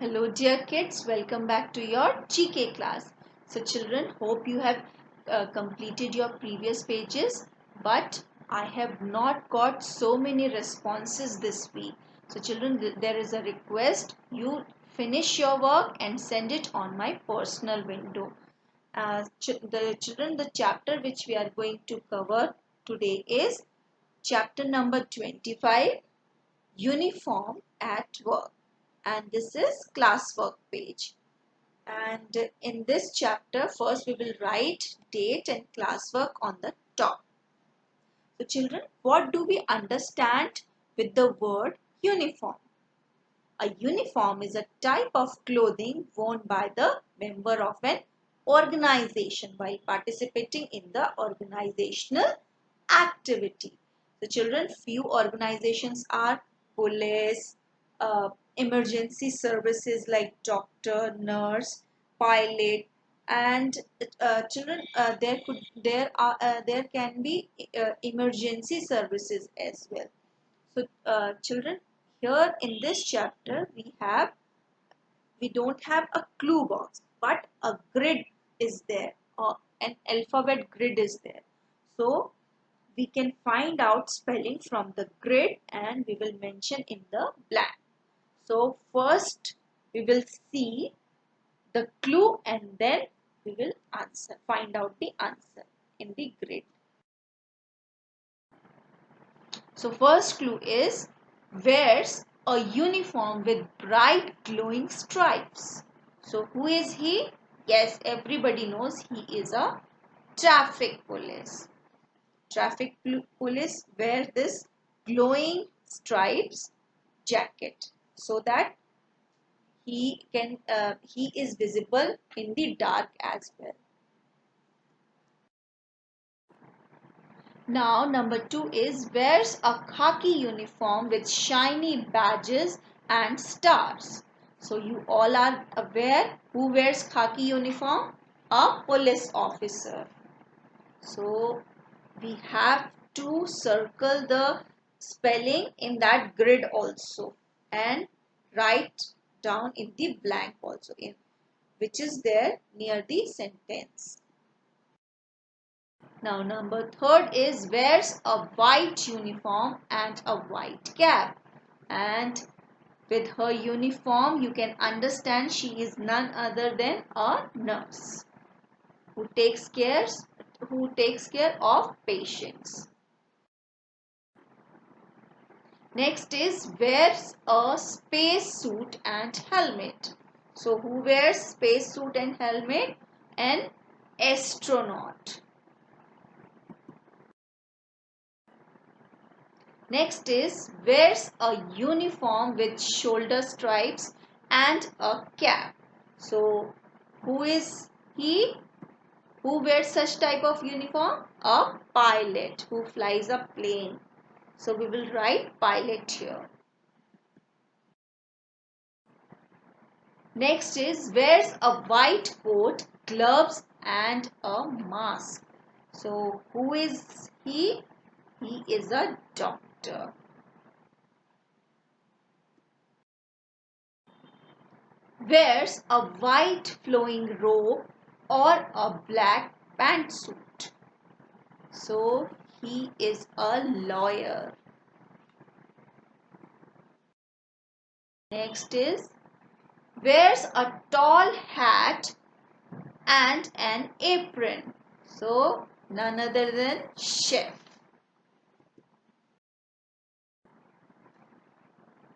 Hello dear kids, welcome back to your GK class. So children, hope you have completed your previous pages, but I have not got so many responses this week. So children, there is a request, you finish your work and send it on my personal window. The chapter which we are going to cover today is chapter number 25, Uniform at Work, and this is classwork page. And in this chapter, first we will write date and classwork on the top. So children, what do we understand with the word uniform? A uniform is a type of clothing worn by the member of an organization while participating in the organizational activity. So children, few organizations are police, emergency services like doctor, nurse, pilot, and children, there can be emergency services as well. So children, here in this chapter we don't have a clue box, but a grid is there, or an alphabet grid is there. So we can find out spelling from the grid and we will mention in the blank. So first we will see the clue and then we will find out the answer in the grid. So first clue is wears a uniform with bright glowing stripes. So who is he? Yes, everybody knows he is a traffic police. Traffic police wear this glowing stripes jacket so that he is visible in the dark as well. Now number 2 is wears a khaki uniform with shiny badges and stars. So you all are aware who wears khaki uniform? A police officer. So we have to circle the spelling in that grid also and write down in the blank also in which is there near the sentence. Now number 3 is wears a white uniform and a white cap, and with her uniform you can understand she is none other than a nurse who takes care of patients. Next is wears a space suit and helmet. So who wears space suit and helmet? An astronaut. Next is wears a uniform with shoulder stripes and a cap. So who is he? Who wears such type of uniform? A pilot who flies a plane. So we will write pilot here. Next is wears a white coat, gloves and a mask. So who is he? He is a doctor. Wears a white flowing robe or a black pantsuit. So he is a lawyer. Next is wears a tall hat and an apron. So none other than chef.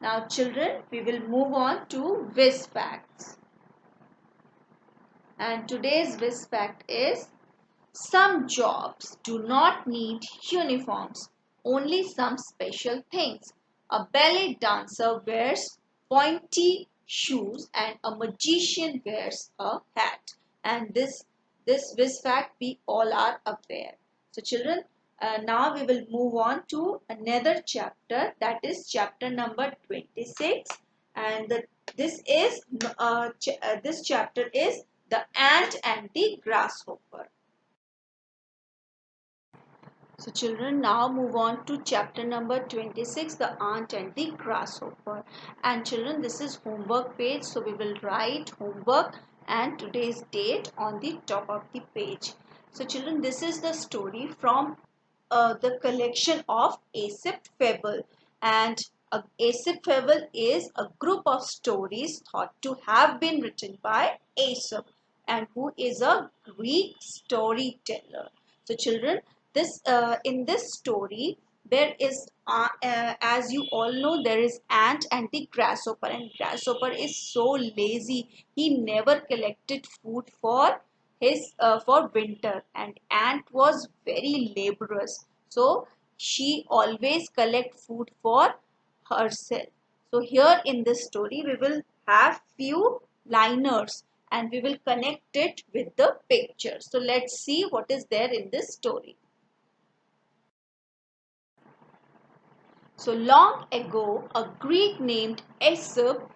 Now children, we will move on to Whiz Facts. And today's Whiz Fact is some jobs do not need uniforms, only some special things. A ballet dancer wears pointy shoes and a magician wears a hat. And this Whiz Fact we all are aware. So children, now we will move on to another chapter, that is chapter number 26, and this chapter is the ant and the grasshopper. So children, now move on to chapter number 26, the ant and the grasshopper. And children, this is homework page, so we will write homework and today's date on the top of the page. So children, this is the story from the collection of Aesop Fable. And Aesop Fable is a group of stories thought to have been written by Aesop, and who is a Greek storyteller. So children, this in this story there is as you all know, there is ant and the grasshopper, and grasshopper is so lazy, he never collected food for his for winter, and ant was very laborious, so she always collect food for herself. So here in this story we will have few liners and we will connect it with the picture. So let's see what is there in this story. So long ago, a Greek named Aesop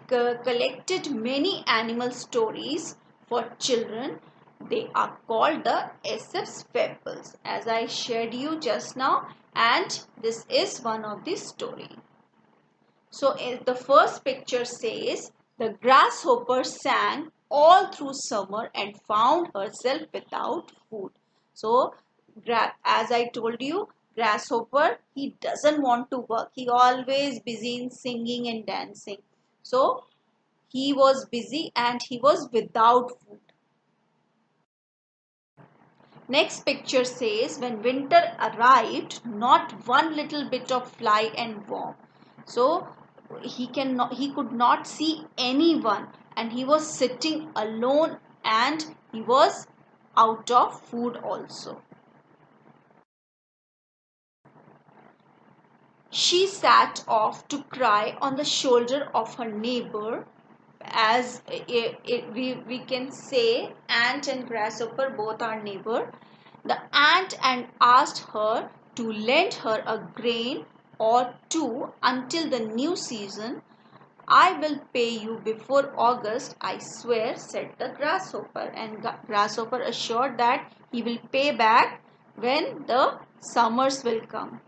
collected many animal stories for children. They are called the Aesop's Fables, as I shared you just now, and this is one of the story. So the first picture says, the grasshopper sang all through summer and found herself without food. So as I told you, grasshopper, he doesn't want to work. He always busy in singing and dancing. So he was busy and he was without food. Next picture says, when winter arrived, not one little bit of fly and worm. So he could not see anyone, and he was sitting alone, and he was out of food also. She sat off to cry on the shoulder of her neighbor. As we can say, ant and grasshopper both are neighbor. The ant and asked her to lend her a grain or two until the new season. I will pay you before August, I swear, said the grasshopper. And grasshopper assured that he will pay back when the summers will come.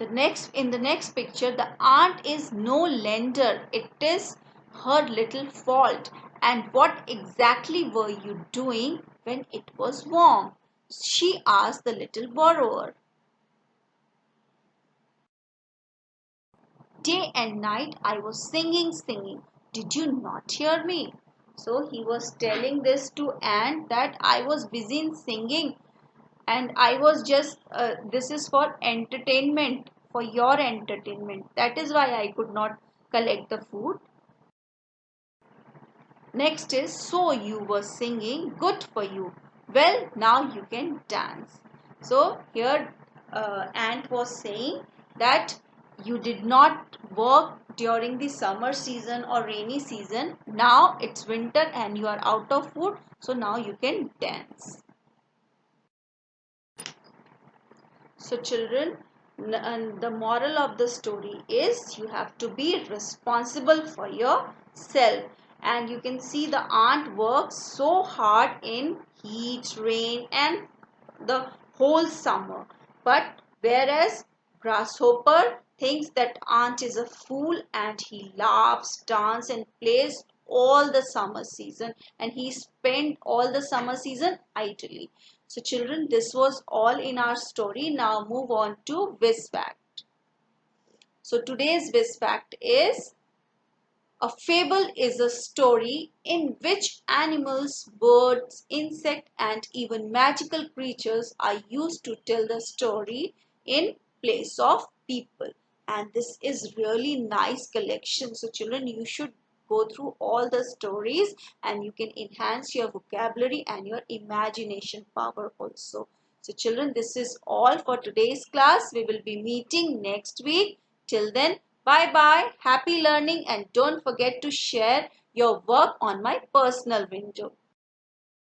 In the next picture, the ant is no lender, it is her little fault. And what exactly were you doing when it was warm? She asked the little borrower. Day and night I was singing. Did you not hear me? So he was telling this to ant, that I was busy in singing, and I was just this is for entertainment, for your entertainment, that is why I could not collect the food. Next is, so you were singing, good for you, well now you can dance. So here ant was saying that you did not work during the summer season or rainy season, now it's winter and you are out of food, so now you can dance. So children, and the moral of the story is you have to be responsible for yourself. And you can see the ant works so hard in heat, rain and the whole summer. But whereas grasshopper thinks that ant is a fool, and he laughs, dances and plays all the summer season, and he spent all the summer season idly. So children, this was all in our story. Now move on to Whiz Fact. So today's Whiz Fact is, a fable is a story in which animals, birds, insects and even magical creatures are used to tell the story in place of people. And this is really nice collection. So children, you should go through all the stories and you can enhance your vocabulary and your imagination power also. So children, this is all for today's class. We will be meeting next week. Till then, bye bye. Happy learning, and don't forget to share your work on my personal window.